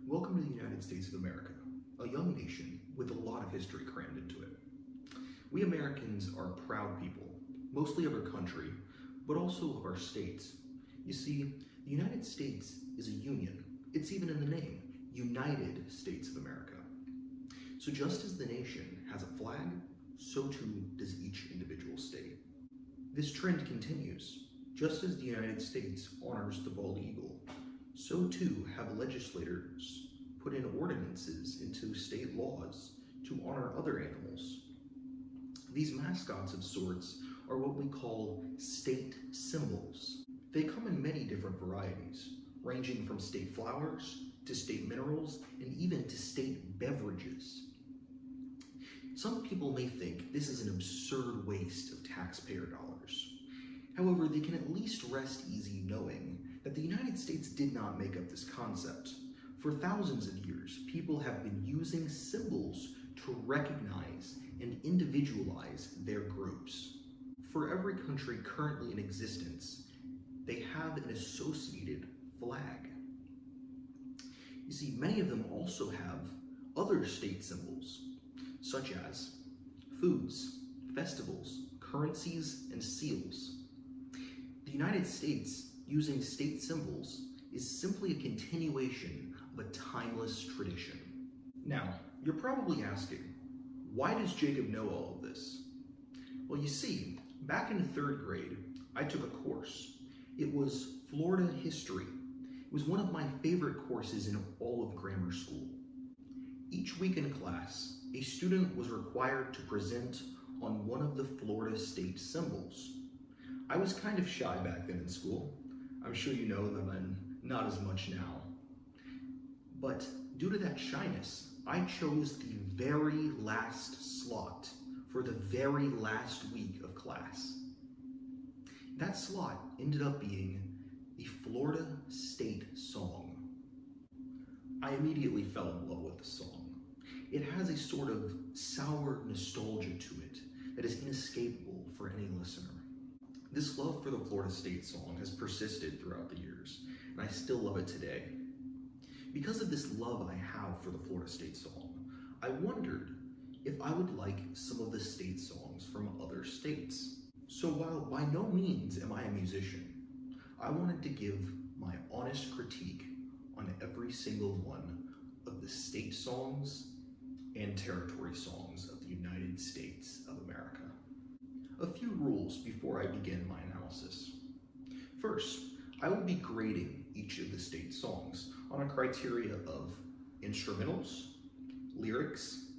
Welcome to the United States of America, a young nation with a lot of history crammed into it. We Americans are proud people, mostly of our country, but also of our states. You see, the United States is a union. It's even in the name, United States of America. So just as the nation has a flag, so too does each individual state. This trend continues. Just as the United States honors the bald eagle, so too have legislators put in ordinances into state laws to honor other animals. These mascots of sorts are what we call state symbols. They come in many different varieties, ranging from state flowers to state minerals and even to state beverages. Some people may think this is an absurd waste of taxpayer dollars. However, they can at least rest easy knowing that the United States did not make up this concept. For thousands of years, people have been using symbols to recognize and individualize their groups. For every country currently in existence, they have an associated flag. You see, many of them also have other state symbols, such as foods, festivals, currencies, and seals. The United States, using state symbols, is simply a continuation of a timeless tradition. Now, you're probably asking, why does Jacob know all of this? Well, you see, back in 3rd grade, I took a course. It was Florida history. It was one of my favorite courses in all of grammar school. Each week in class, a student was required to present on one of the Florida state symbols. I was kind of shy back then in school. I'm sure you know that I'm not as much now. But due to that shyness, I chose the very last slot for the very last week of class. That slot ended up being the Florida State Song. I immediately fell in love with the song. It has a sort of sour nostalgia to it that is inescapable for any listener. This love for the Florida State Song has persisted throughout the years, and I still love it today. Because of this love I have for the Florida State Song, I wondered if I would like some of the state songs from other states. So while by no means am I a musician, I wanted to give my honest critique on every single one of the state songs and territory songs of the United States of America. A few rules before I begin my analysis. First, I will be grading each of the state songs on a criteria of instrumentals, lyrics,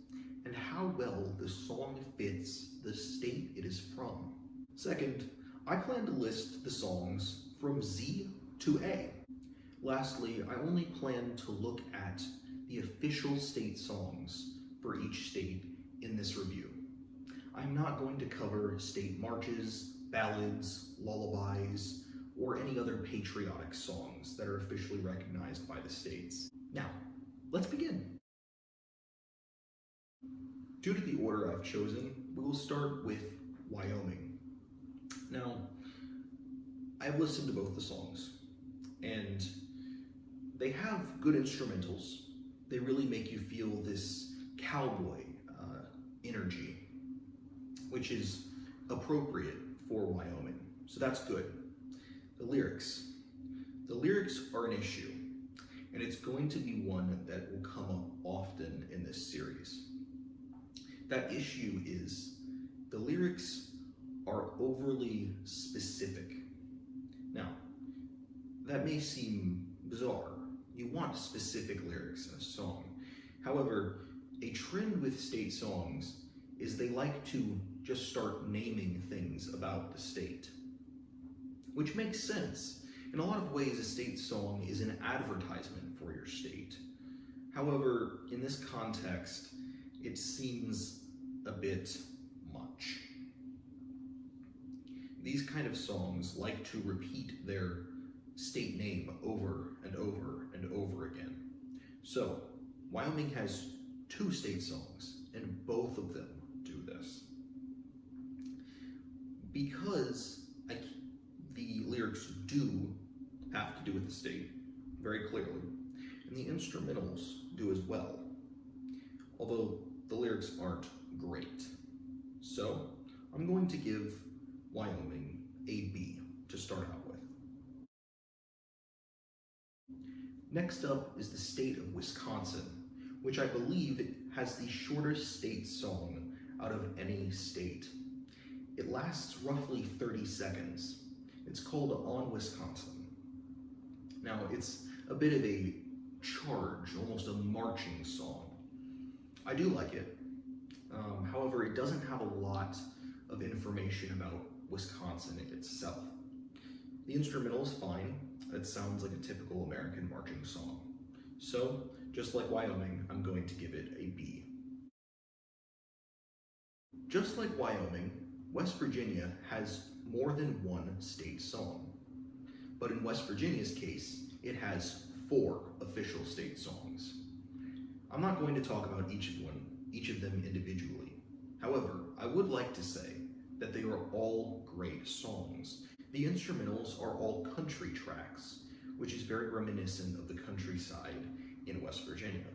and how well the song fits the state it is from. Second, I plan to list the songs from Z to A. Lastly, I only plan to look at the official state songs for each state in this review. I'm not going to cover state marches, ballads, lullabies, or any other patriotic songs that are officially recognized by the states. Now, let's begin. Due to the order I've chosen, we will start with Wyoming. Now, I've listened to both the songs, and they have good instrumentals. They really make you feel this cowboy energy, which is appropriate for Wyoming, so that's good. The lyrics are an issue, and it's going to be one that will come up often in this series. That issue is the lyrics are overly specific. Now, that may seem bizarre. You want specific lyrics in a song. However, a trend with state songs is they like to just start naming things about the state, which makes sense. In a lot of ways, a state song is an advertisement for your state. However, in this context, it seems a bit much. These kind of songs like to repeat their state name over and over and over again. So, Wyoming has 2 state songs, and both of them do this. Because the lyrics do have to do with the state, very clearly, and the instrumentals do as well, although the lyrics aren't great. So I'm going to give Wyoming a B to start out with. Next up is the state of Wisconsin, which I believe has the shortest state song out of any state. It lasts roughly 30 seconds. It's called On Wisconsin. Now, it's a bit of a charge, almost a marching song. I do like it. However, it doesn't have a lot of information about Wisconsin itself. The instrumental is fine. It sounds like a typical American marching song. So, just like Wyoming, I'm going to give it a B. Just like Wyoming, West Virginia has more than one state song. But in West Virginia's case, it has 4 official state songs. I'm not going to talk about each of them individually. However, I would like to say that they are all great songs. The instrumentals are all country tracks, which is very reminiscent of the countryside in West Virginia.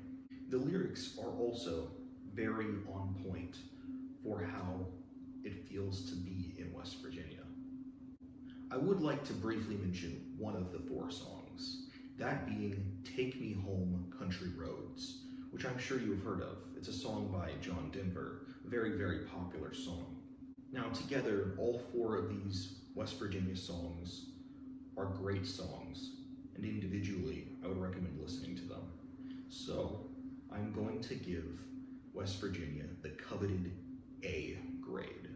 The lyrics are also very on point for how it feels to be in West Virginia. I would like to briefly mention one of the 4 songs, that being Take Me Home, Country Roads, which I'm sure you've heard of. It's a song by John Denver, a very, very popular song. Now together, all 4 of these West Virginia songs are great songs, and individually, I would recommend listening to them. So, I'm going to give West Virginia the coveted A grade.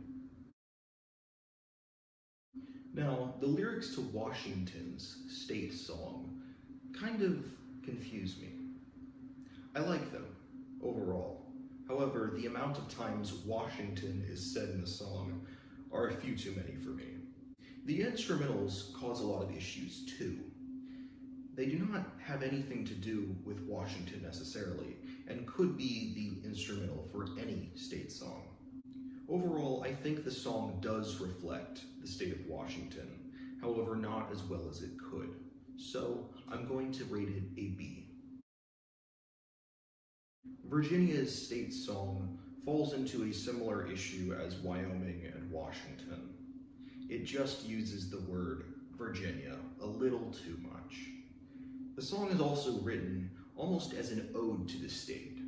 Now, the lyrics to Washington's state song kind of confuse me. I like them, overall. However, the amount of times Washington is said in the song are a few too many for me. The instrumentals cause a lot of issues too. They do not have anything to do with Washington necessarily, and could be the instrumental for any state song. Overall, I think the song does reflect the state of Washington, however not as well as it could. So, I'm going to rate it a B. Virginia's state song falls into a similar issue as Wyoming and Washington. It just uses the word Virginia a little too much. The song is also written almost as an ode to the state,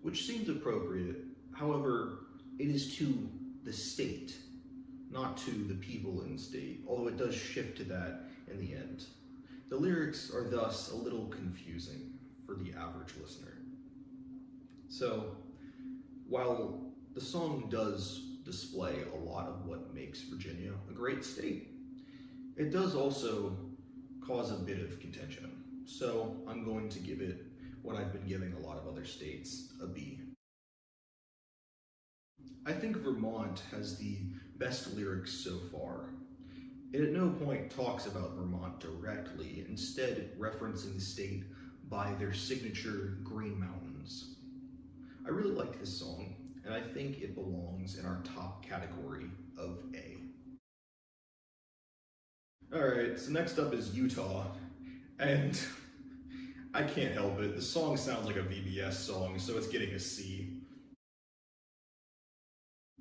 which seems appropriate. However, it is to the state, not to the people in the state, although it does shift to that in the end. The lyrics are thus a little confusing for the average listener. So, while the song does display a lot of what makes Virginia a great state, it does also cause a bit of contention. So, I'm going to give it what I've been giving a lot of other states, a B. I think Vermont has the best lyrics so far. It at no point talks about Vermont directly, instead referencing the state by their signature green mountains. I really like this song, and I think it belongs in our top category of A. Alright, so next up is Utah, and I can't help it. The song sounds like a VBS song, so it's getting a C.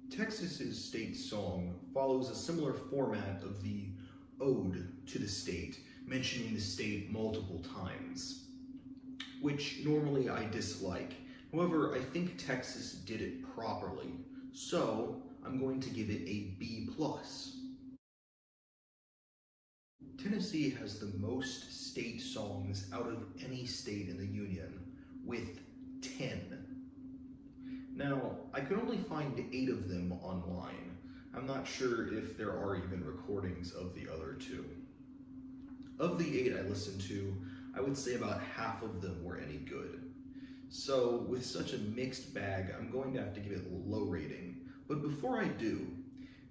Texas's state song follows a similar format of the ode to the state, mentioning the state multiple times, which normally I dislike. However, I think Texas did it properly, so I'm going to give it a B+. Tennessee has the most state songs out of any state in the Union, with 10. Now, I could only find 8 of them online. I'm not sure if there are even recordings of the other 2. Of the 8 I listened to, I would say about half of them were any good. So, with such a mixed bag, I'm going to have to give it a low rating. But before I do,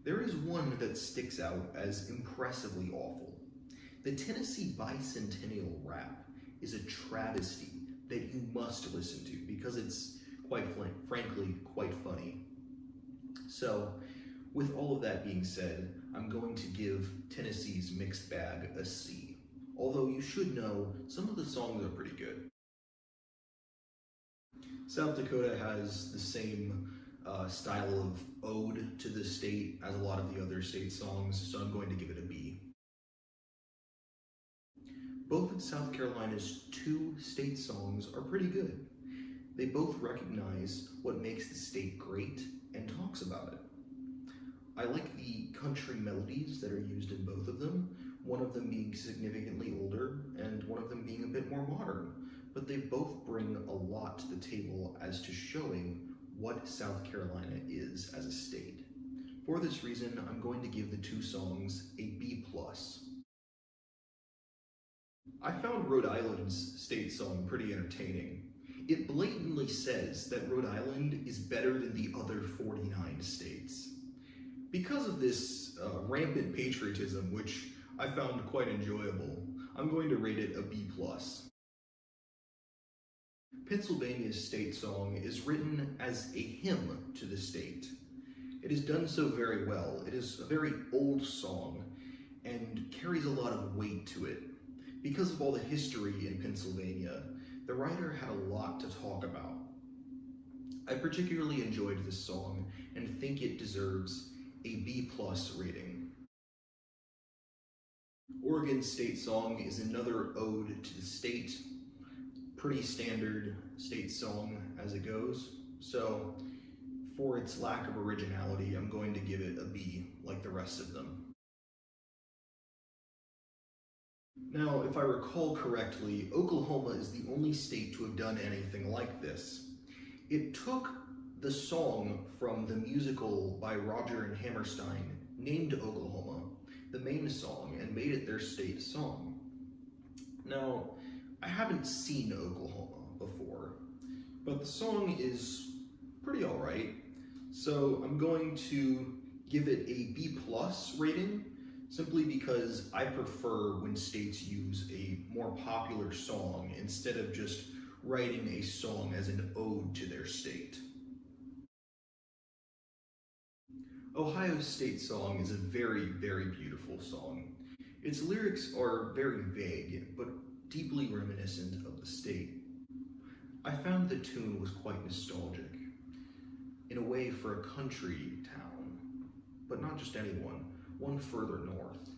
there is one that sticks out as impressively awful. The Tennessee Bicentennial Rap is a travesty that you must listen to because it's frankly quite funny. So, with all of that being said, I'm going to give Tennessee's mixed bag a C. Although you should know, some of the songs are pretty good. South Dakota has the same style of ode to the state as a lot of the other state songs, so I'm going to give it a B. Both of South Carolina's two state songs are pretty good. They both recognize what makes the state great and talks about it. I like the country melodies that are used in both of them, one of them being significantly older and one of them being a bit more modern, but they both bring a lot to the table as to showing what South Carolina is as a state. For this reason, I'm going to give the two songs a B+. I found Rhode Island's state song pretty entertaining. It blatantly says that Rhode Island is better than the other 49 states. Because of this rampant patriotism, which I found quite enjoyable, I'm going to rate it a B+. Pennsylvania's state song is written as a hymn to the state. It is done so very well. It is a very old song and carries a lot of weight to it. Because of all the history in Pennsylvania, the writer had a lot to talk about. I particularly enjoyed this song and think it deserves a B+ rating. Oregon's state song is another ode to the state. Pretty standard state song as it goes, so for its lack of originality, I'm going to give it a B like the rest of them. Now, if I recall correctly, Oklahoma is the only state to have done anything like this. It took the song from the musical by Roger and Hammerstein named Oklahoma, the main song, and made it their state song. Now, I haven't seen Oklahoma before, but the song is pretty alright, so I'm going to give it a B+ rating, simply because I prefer when states use a more popular song instead of just writing a song as an ode to their state. Ohio's state song is a very, very beautiful song. Its lyrics are very vague, but deeply reminiscent of the state. I found the tune was quite nostalgic, in a way for a country town, but not just any one further north,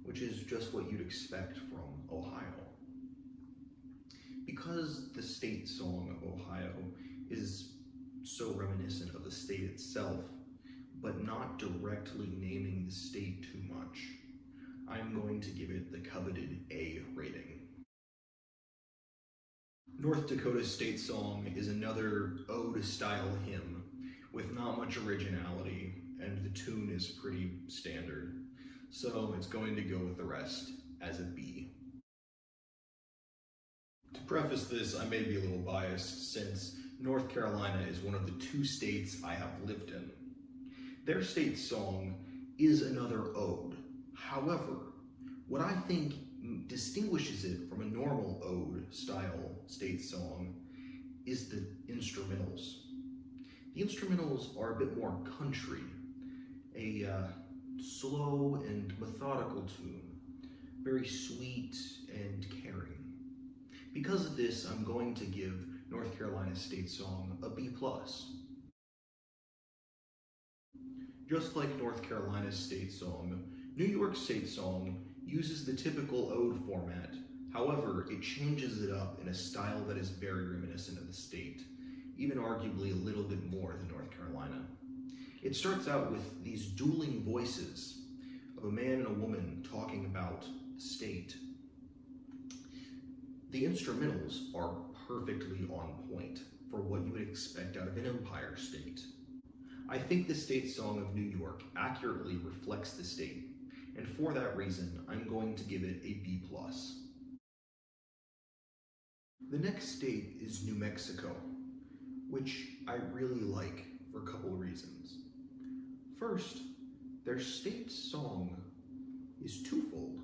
which is just what you'd expect from Ohio. Because the state song of Ohio is so reminiscent of the state itself, but not directly naming the state too much, I'm going to give it the coveted A rating. North Dakota's state song is another ode-style hymn with not much originality, and the tune is pretty standard, so it's going to go with the rest as a B. To preface this, I may be a little biased since North Carolina is one of the two states I have lived in. Their state song is another ode. However, what I think distinguishes it from a normal ode-style state song is the instrumentals. The instrumentals are a bit more country, a slow and methodical tune, very sweet and caring. Because of this, I'm going to give North Carolina's state song a B+. Just like North Carolina's state song, New York's state song uses the typical ode format. However, it changes it up in a style that is very reminiscent of the state, even arguably a little bit more than North Carolina. It starts out with these dueling voices of a man and a woman talking about the state. The instrumentals are perfectly on point for what you would expect out of an empire state. I think the state song of New York accurately reflects the state, and for that reason, I'm going to give it a B+. The next state is New Mexico, which I really like for a couple of reasons. First, their state song is twofold.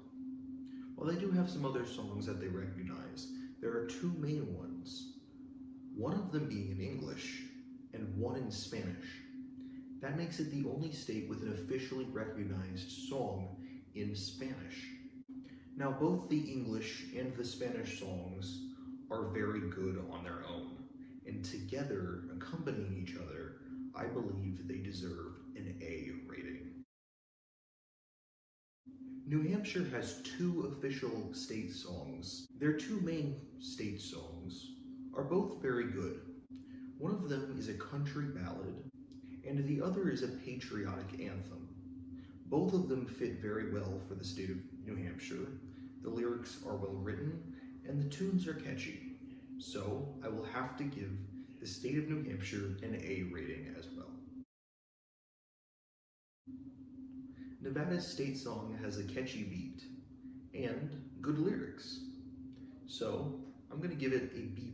While they do have some other songs that they recognize, there are two main ones, one of them being in English and one in Spanish. That makes it the only state with an officially recognized song in Spanish. Now, both the English and the Spanish songs are very good on their own, and together together, accompanying each other, I believe they deserve an A rating. New Hampshire has two official state songs. Their two main state songs are both very good. One of them is a country ballad, and the other is a patriotic anthem. Both of them fit very well for the state of New Hampshire. The lyrics are well written, and the tunes are catchy. So I will have to give the state of New Hampshire an A rating as well. Nevada's state song has a catchy beat and good lyrics. So I'm going to give it a B+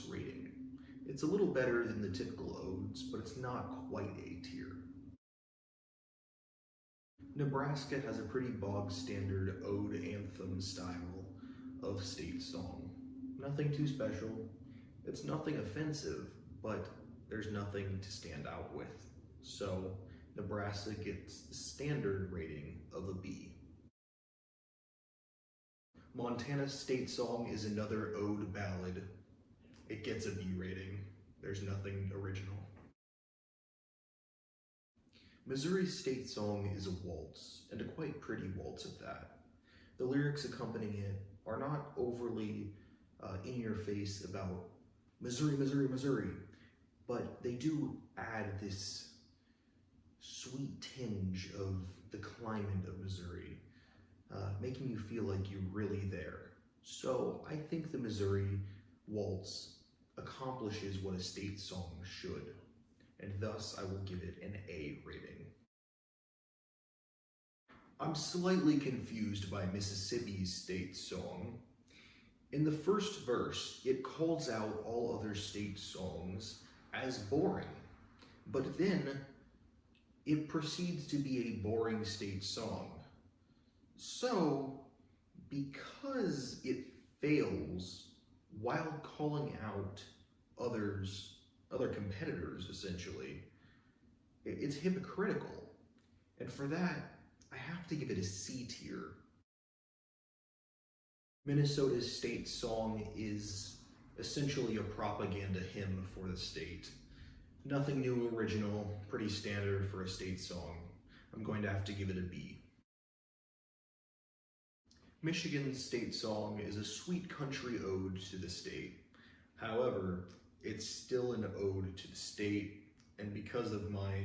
rating. It's a little better than the typical odes, but it's not quite A tier. Nebraska has a pretty bog standard ode anthem style of state song. Nothing too special. It's nothing offensive, but there's nothing to stand out with. So Nebraska gets the standard rating of a B. Montana's state song is another ode ballad. It gets a B rating. There's nothing original. Missouri's state song is a waltz, and a quite pretty waltz at that. The lyrics accompanying it are not overly in your face about Missouri, Missouri, Missouri, but they do add this sweet tinge of the climate of Missouri, making you feel like you're really there. So I think the Missouri waltz accomplishes what a state song should, and thus I will give it an A rating. I'm slightly confused by Mississippi's state song. In the first verse, it calls out all other state songs as boring, but then it proceeds to be a boring state song. So, because it fails while calling out other competitors, essentially, it's hypocritical. And for that, I have to give it a C tier. Minnesota's state song is essentially a propaganda hymn for the state. Nothing new or original, pretty standard for a state song. I'm going to have to give it a B. Michigan's state song is a sweet country ode to the state. However, it's still an ode to the state, and because of my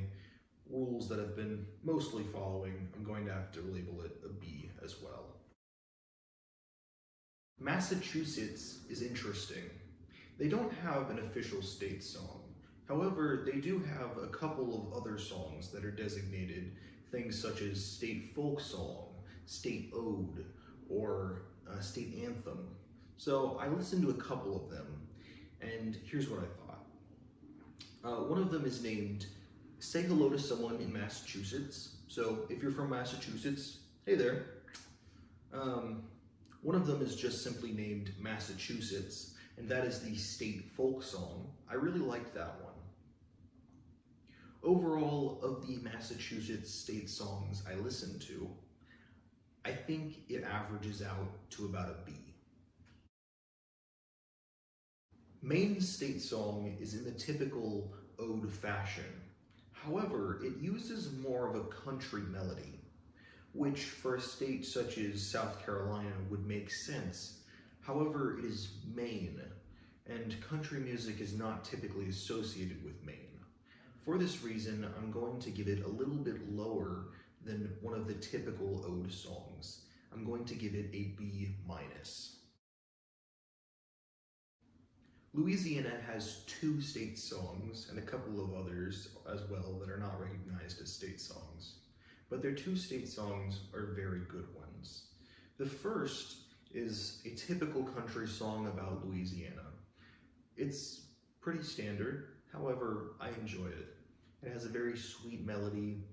rules that I've been mostly following, I'm going to have to label it a B as well. Massachusetts is interesting. They don't have an official state song. However, they do have a couple of other songs that are designated things such as state folk song, state ode, or state anthem. So I listened to a couple of them, and here's what I thought. One of them is named Say Hello to Someone in Massachusetts. So if you're from Massachusetts, hey there. One of them is just simply named Massachusetts, and that is the state folk song. I really liked that one. Overall, of the Massachusetts state songs I listened to, I think it averages out to about a B. Maine's state song is in the typical ode fashion. However, it uses more of a country melody, which for a state such as South Carolina would make sense. However, it is Maine, and country music is not typically associated with Maine. For this reason, I'm going to give it a little bit lower than one of the typical ode songs. I'm going to give it a B-. Louisiana has two state songs and a couple of others as well that are not recognized as state songs. But their two state songs are very good ones. The first is a typical country song about Louisiana. It's pretty standard, however, I enjoy it. It has a very sweet melody.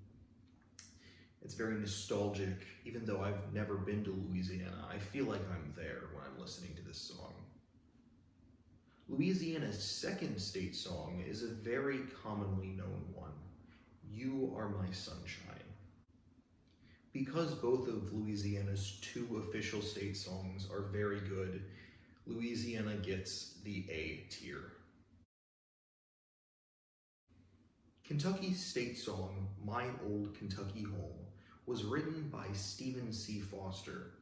It's very nostalgic. Even though I've never been to Louisiana, I feel like I'm there when I'm listening to this song. Louisiana's second state song is a very commonly known one, You Are My Sunshine. Because both of Louisiana's two official state songs are very good, Louisiana gets the A tier. Kentucky's state song, My Old Kentucky Home, was written by Stephen C. Foster,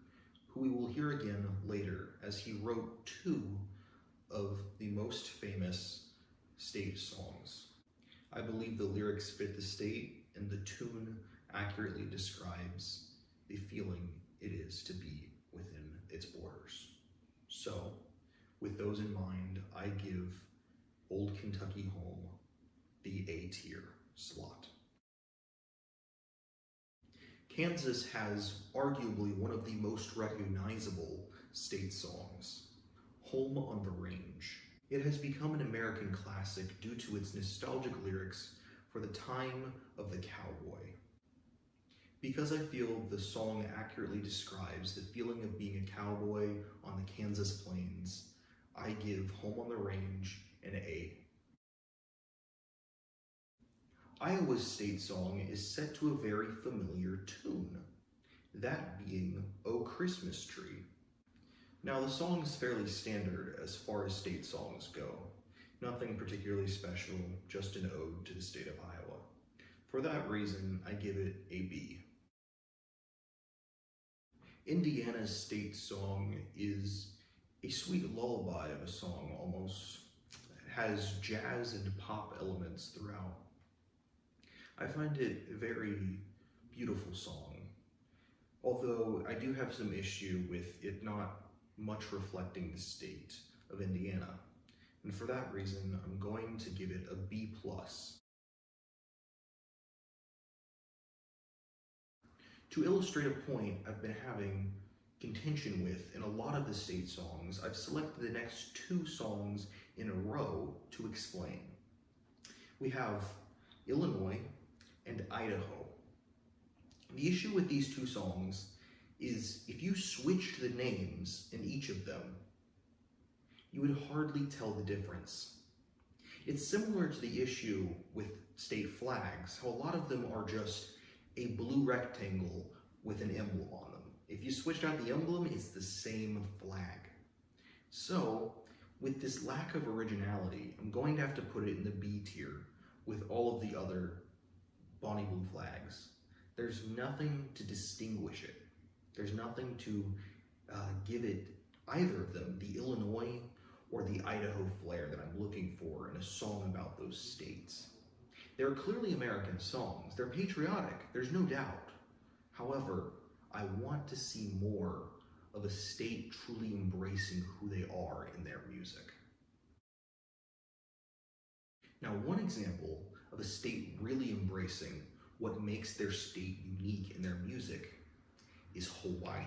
who we will hear again later as he wrote two of the most famous state songs. I believe the lyrics fit the state and the tune accurately describes the feeling it is to be within its borders. So, with those in mind, I give Old Kentucky Home the A tier slot. Kansas has arguably one of the most recognizable state songs, Home on the Range. It has become an American classic due to its nostalgic lyrics for the time of the cowboy. Because I feel the song accurately describes the feeling of being a cowboy on the Kansas plains, I give Home on the Range an A. Iowa's state song is set to a very familiar tune, that being "O Christmas Tree." Now the song is fairly standard as far as state songs go. Nothing particularly special, just an ode to the state of Iowa. For that reason, I give it a B. Indiana's state song is a sweet lullaby of a song almost. It has jazz and pop elements throughout. I find it a very beautiful song, although I do have some issue with it not much reflecting the state of Indiana, and for that reason I'm going to give it a B+. To illustrate a point I've been having contention with in a lot of the state songs, I've selected the next two songs in a row to explain. We have Illinois and Idaho. The issue with these two songs is if you switched the names in each of them, you would hardly tell the difference. It's similar to the issue with state flags, how a lot of them are just a blue rectangle with an emblem on them. If you switched out the emblem, it's the same flag. So, with this lack of originality, I'm going to have to put it in the B tier with all of the other Bonnie Blue flags. There's nothing to distinguish it. There's nothing to give it, either of them, the Illinois or the Idaho flair that I'm looking for in a song about those states. They're clearly American songs. They're patriotic, there's no doubt. However, I want to see more of a state truly embracing who they are in their music. Now, one example of a state really embracing what makes their state unique in their music is Hawaii.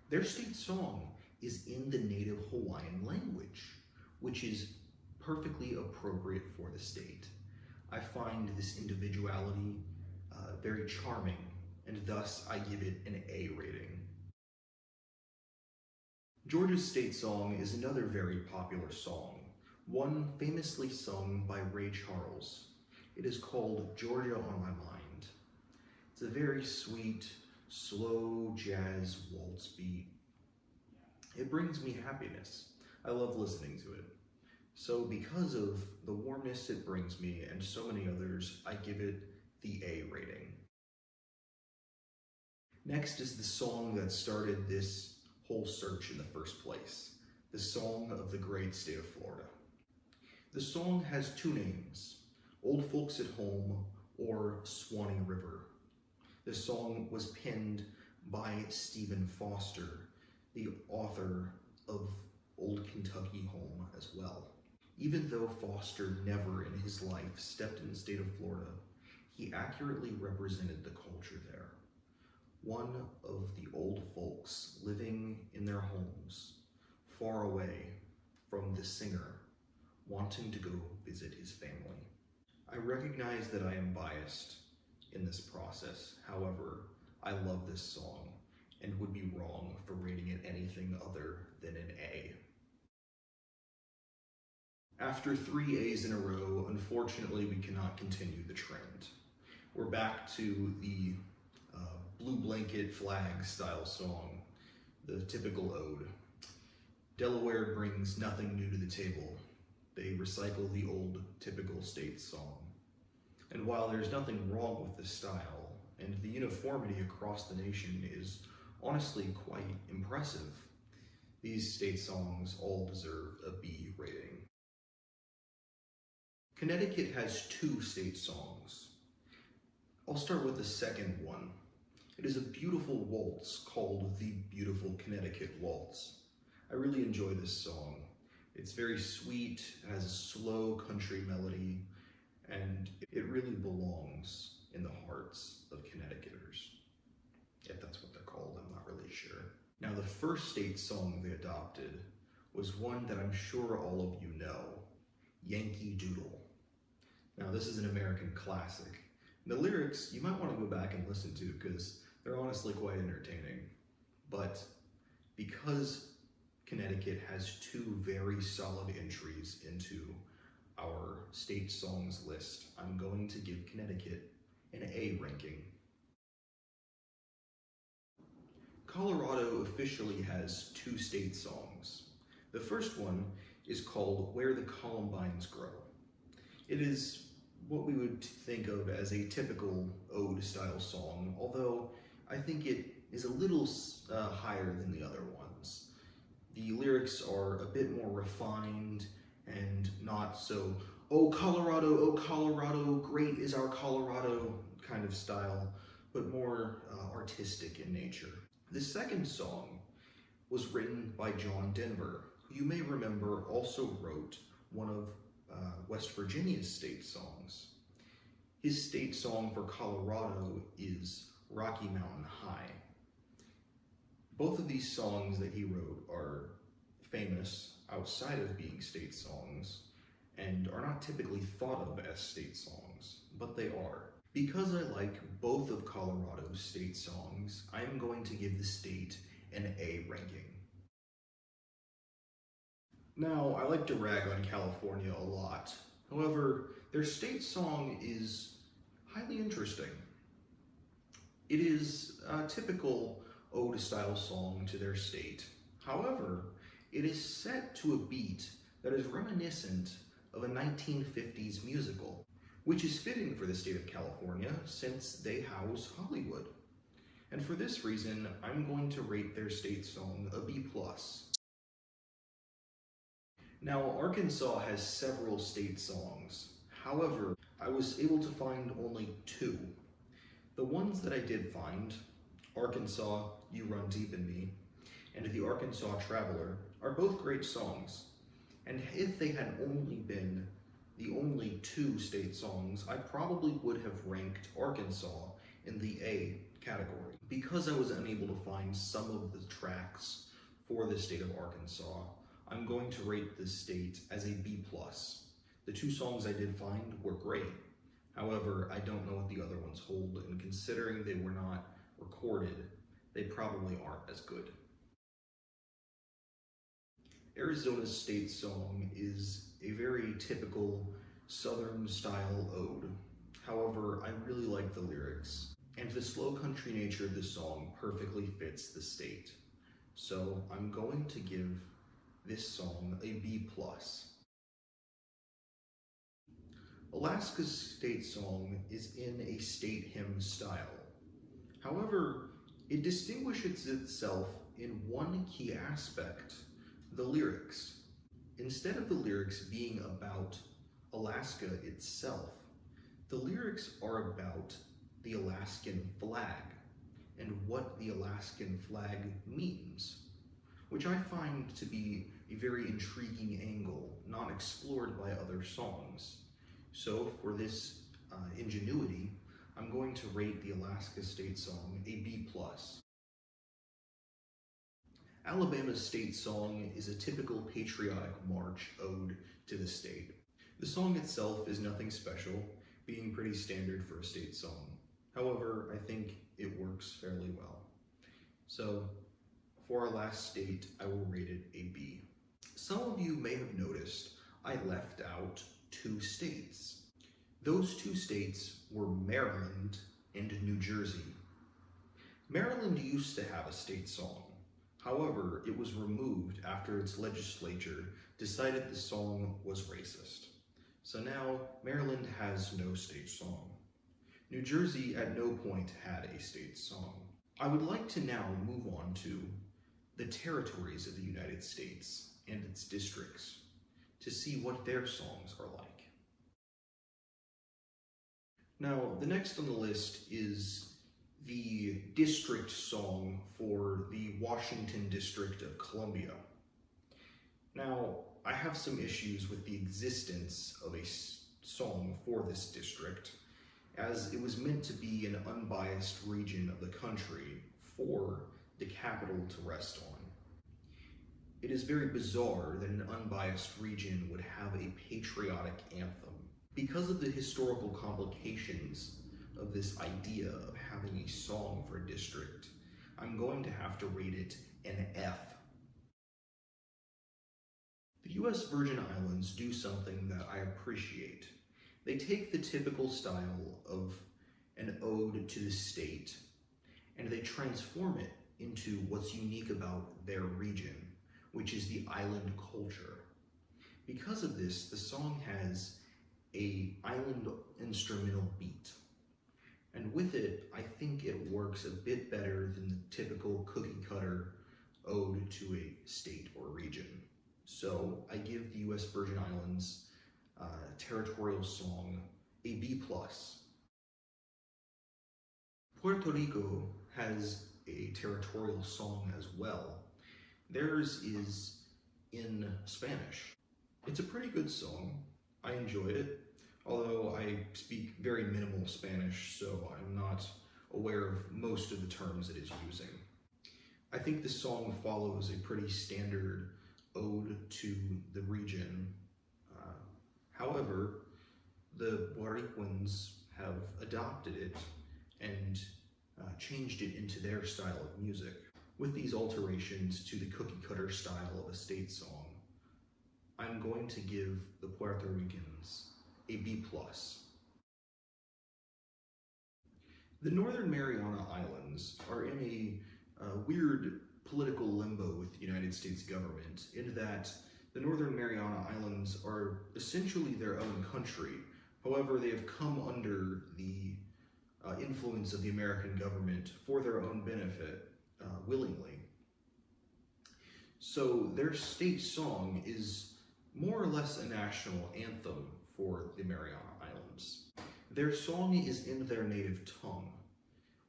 Their state song is in the native Hawaiian language, which is perfectly appropriate for the state. I find this individuality very charming, and thus I give it an A rating. Georgia's state song is another very popular song, one famously sung by Ray Charles. It is called Georgia on My Mind. It's a very sweet, slow jazz waltz beat. It brings me happiness. I love listening to it. So because of the warmness it brings me and so many others, I give it the A rating. Next is the song that started this whole search in the first place, the song of the great state of Florida. The song has two names, Old Folks at Home or Swanee River. The song was penned by Stephen Foster, the author of Old Kentucky Home as well. Even though Foster never in his life stepped in the state of Florida, he accurately represented the culture there. One of the old folks living in their homes, far away from the singer, wanting to go visit his family. I recognize that I am biased in this process. However, I love this song and would be wrong for rating it anything other than an A. After 3 A's in a row, unfortunately, we cannot continue the trend. We're back to the blue blanket flag style song, the typical ode. Delaware brings nothing new to the table. They recycle the old typical state song. And while there's nothing wrong with the style, and the uniformity across the nation is honestly quite impressive, these state songs all deserve a B rating. Connecticut has 2 state songs. I'll start with the second one. It is a beautiful waltz called the Beautiful Connecticut Waltz. I really enjoy this song. It's very sweet, it has a slow country melody, and it really belongs in the hearts of Connecticuters. If that's what they're called, I'm not really sure. Now, the first state song they adopted was one that I'm sure all of you know, Yankee Doodle. Now, this is an American classic. The lyrics, you might want to go back and listen to because they're honestly quite entertaining. But because Connecticut has 2 very solid entries into our state songs list, I'm going to give Connecticut an A ranking. Colorado officially has 2 state songs. The first one is called Where the Columbines Grow. It is what we would think of as a typical ode-style song, although I think it is a little higher than the other ones. The lyrics are a bit more refined and not so, oh Colorado, great is our Colorado kind of style, but more artistic in nature. The second song was written by John Denver, who you may remember also wrote one of West Virginia's state songs. His state song for Colorado is Rocky Mountain High. Both of these songs that he wrote are famous outside of being state songs and are not typically thought of as state songs, but they are. Because I like both of Colorado's state songs, I'm going to give the state an A ranking. Now, I like to rag on California a lot. However, their state song is highly interesting. It is a typical ode-style song to their state. However, it is set to a beat that is reminiscent of a 1950s musical, which is fitting for the state of California since they house Hollywood. And for this reason, I'm going to rate their state song a B+. Now, Arkansas has several state songs. However, I was able to find only 2. The ones that I did find, Arkansas, You Run Deep in Me, and The Arkansas Traveler, are both great songs. And if they had only been the only 2 state songs, I probably would have ranked Arkansas in the A category. Because I was unable to find some of the tracks for the state of Arkansas, I'm going to rate this state as a B+. The 2 songs I did find were great. However, I don't know what the other ones hold, and considering they were not recorded, they probably aren't as good. Arizona's state song is a very typical Southern style ode. However, I really like the lyrics, and the slow country nature of the song perfectly fits the state. So I'm going to give this song a B+. Alaska's state song is in a state hymn style. However, it distinguishes itself in one key aspect, the lyrics. Instead of the lyrics being about Alaska itself, the lyrics are about the Alaskan flag and what the Alaskan flag means, which I find to be a very intriguing angle not explored by other songs. So for this ingenuity, I'm going to rate the Alaska state song a B+. Alabama's state song is a typical patriotic march ode to the state. The song itself is nothing special, being pretty standard for a state song. However, I think it works fairly well. So, for our last state, I will rate it a B. Some of you may have noticed I left out 2 states. Those 2 states were Maryland and New Jersey. Maryland used to have a state song. However, it was removed after its legislature decided the song was racist. So now, Maryland has no state song. New Jersey at no point had a state song. I would like to now move on to the territories of the United States and its districts to see what their songs are like. Now, the next on the list is the district song for the Washington District of Columbia. Now, I have some issues with the existence of a song for this district, as it was meant to be an unbiased region of the country for the capital to rest on. It is very bizarre that an unbiased region would have a patriotic anthem. Because of the historical complications of this idea of having a song for a district, I'm going to have to rate it an F. The US Virgin Islands do something that I appreciate. They take the typical style of an ode to the state, and they transform it into what's unique about their region, which is the island culture. Because of this, the song has an island instrumental beat. And with it, I think it works a bit better than the typical cookie-cutter ode to a state or region. So I give the US Virgin Islands territorial song a B+. Puerto Rico has a territorial song as well. Theirs is in Spanish. It's a pretty good song. I enjoyed it, although I speak very minimal Spanish, so I'm not aware of most of the terms it is using. I think the song follows a pretty standard ode to the region. However, the Puerto Ricans have adopted it and changed it into their style of music. With these alterations to the cookie-cutter style of a state song, I'm going to give the Puerto Ricans a B+. The Northern Mariana Islands are in a weird political limbo with the United States government, in that the Northern Mariana Islands are essentially their own country. However, they have come under the influence of the American government for their own benefit, willingly. So their state song is more or less a national anthem for the Mariana Islands. Their song is in their native tongue,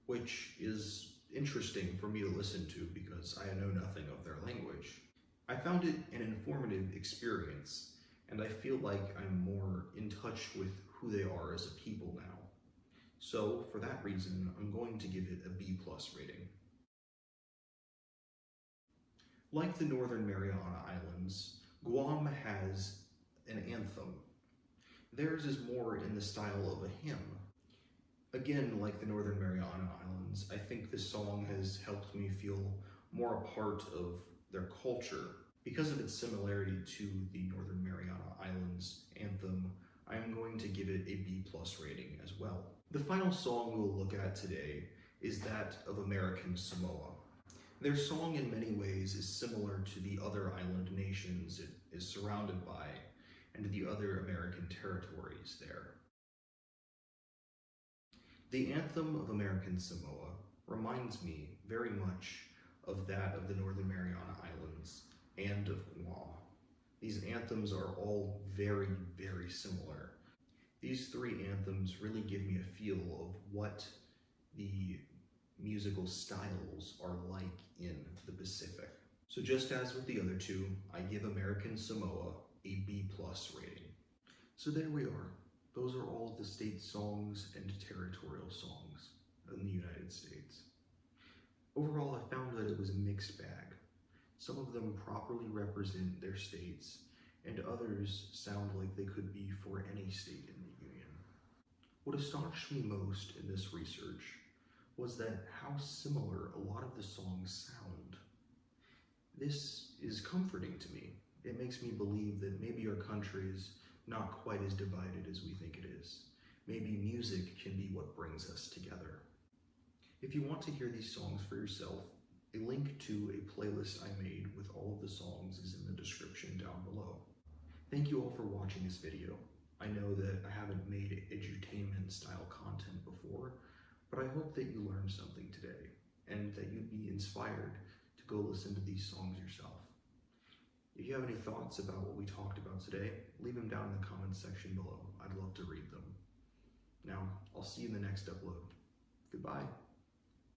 which is interesting for me to listen to because I know nothing of their language. I found it an informative experience, and I feel like I'm more in touch with who they are as a people now. So for that reason, I'm going to give it a B+ rating. Like the Northern Mariana Islands, Guam has an anthem. Theirs is more in the style of a hymn. Again, like the Northern Mariana Islands, I think this song has helped me feel more a part of their culture. Because of its similarity to the Northern Mariana Islands anthem, I am going to give it a B+ rating as well. The final song we will look at today is that of American Samoa. Their song in many ways is similar to the other island nations it is surrounded by and the other American territories there. The anthem of American Samoa reminds me very much of that of the Northern Mariana Islands and of Guam. These anthems are all very, very similar. These three anthems really give me a feel of what the musical styles are like in the Pacific. So just as with the other two, I give American Samoa a B+ rating. So there we are. Those are all of the state songs and territorial songs in the United States. Overall, I found that it was a mixed bag. Some of them properly represent their states, and others sound like they could be for any state in the Union. What astonished me most in this research was that how similar a lot of the songs sound. This is comforting to me. It makes me believe that maybe our country is not quite as divided as we think it is. Maybe music can be what brings us together. If you want to hear these songs for yourself, a link to a playlist I made with all of the songs is in the description down below. Thank you all for watching this video. I know that I haven't made edutainment style content before, but I hope that you learned something today and that you'd be inspired to go listen to these songs yourself. If you have any thoughts about what we talked about today, leave them down in the comments section below. I'd love to read them. Now, I'll see you in the next upload. Goodbye.